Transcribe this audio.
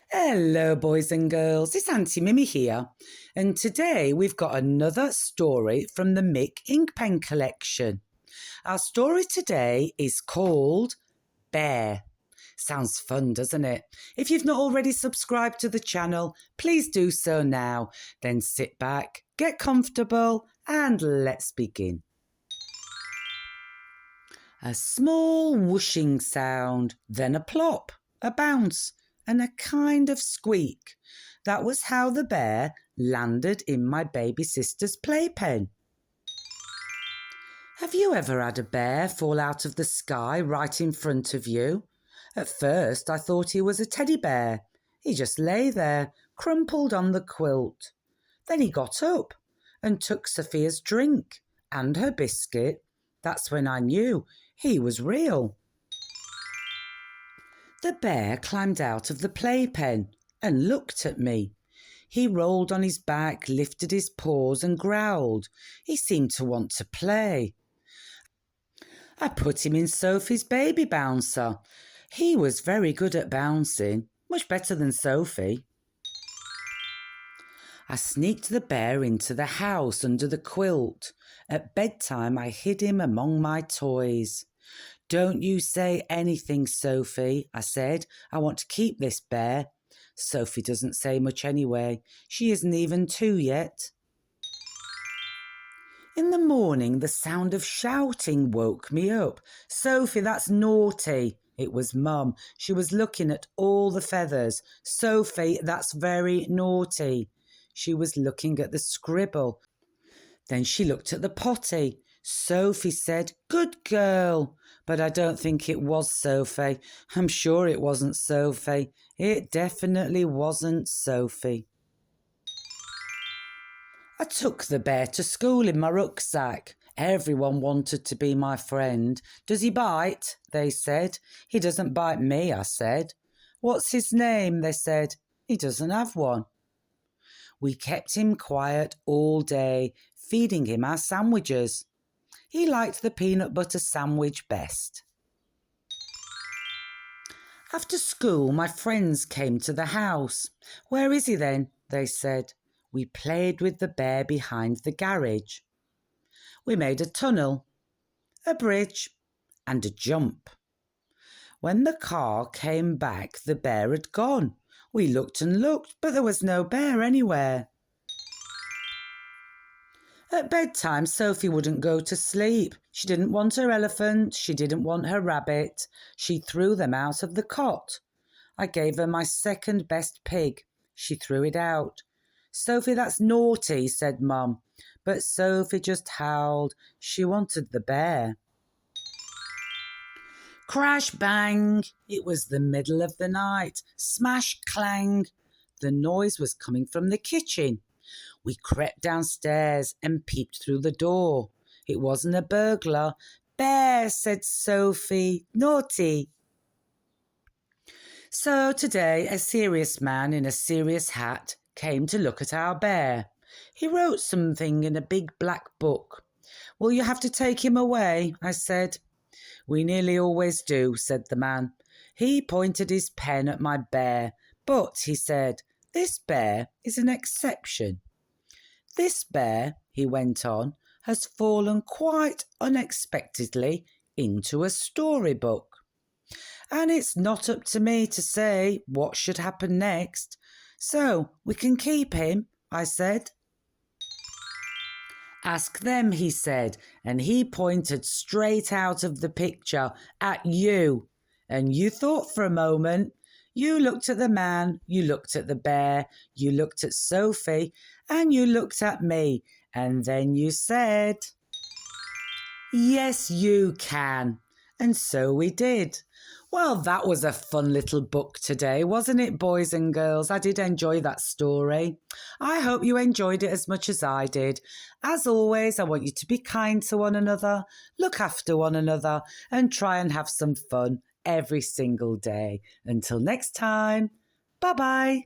Hello boys and girls, it's Aunty Mimmi here, and today we've got another story from the Mick Inkpen collection. Our story today is called Bear. Sounds fun, doesn't it? If you've not already subscribed to the channel, please do so now. Then sit back, get comfortable, and let's begin. A small whooshing sound, then a plop, a bounce, and a kind of squeak. That was how the bear landed in my baby sister's playpen. Have you ever had a bear fall out of the sky right in front of you? At first I thought he was a teddy bear. He just lay there, crumpled on the quilt. Then he got up and took Sophia's drink and her biscuit. That's when I knew he was real. The bear climbed out of the playpen and looked at me. He rolled on his back, lifted his paws and growled. He seemed to want to play. I put him in Sophie's baby bouncer. He was very good at bouncing, much better than Sophie. I sneaked the bear into the house under the quilt. At bedtime I hid him among my toys. Don't you say anything, Sophie, I said. I want to keep this bear. Sophie doesn't say much anyway. She isn't even 2 yet. In the morning, the sound of shouting woke me up. Sophie, that's naughty. It was Mum. She was looking at all the feathers. Sophie, that's very naughty. She was looking at the scribble. Then she looked at the potty. Sophie said, "Good girl." But I don't think it was Sophie. I'm sure it wasn't Sophie. It definitely wasn't Sophie. I took the bear to school in my rucksack. Everyone wanted to be my friend. "Does he bite?" they said. "He doesn't bite me," I said. "What's his name?" they said. "He doesn't have one." We kept him quiet all day, feeding him our sandwiches. He liked the peanut butter sandwich best. After school, my friends came to the house. "Where is he then?" they said. We played with the bear behind the garage. We made a tunnel, a bridge, and a jump. When the car came back, the bear had gone. We looked and looked, but there was no bear anywhere. At bedtime, Sophie wouldn't go to sleep. She didn't want her elephant. She didn't want her rabbit. She threw them out of the cot. I gave her my second best pig. She threw it out. "Sophie, that's naughty," said Mum. But Sophie just howled. She wanted the bear. Crash bang! It was the middle of the night. Smash clang! The noise was coming from the kitchen. We crept downstairs and peeped through the door. It wasn't a burglar. "Bear," said Sophie. "Naughty." So today a serious man in a serious hat came to look at our bear. He wrote something in a big black book. "Will you have to take him away?" I said. "We nearly always do," said the man. He pointed his pen at my bear. "But," he said, "this bear is an exception. This bear," he went on, "has fallen quite unexpectedly into a storybook. And it's not up to me to say what should happen next. So we can keep him," I said. "Ask them," he said, and he pointed straight out of the picture at you. And you thought for a moment. You looked at the man, you looked at the bear, you looked at Sophie, and you looked at me. And then you said, "Yes, you can." And so we did. Well, that was a fun little book today, wasn't it, boys and girls? I did enjoy that story. I hope you enjoyed it as much as I did. As always, I want you to be kind to one another, look after one another, and try and have some fun every single day. Until next time, bye-bye.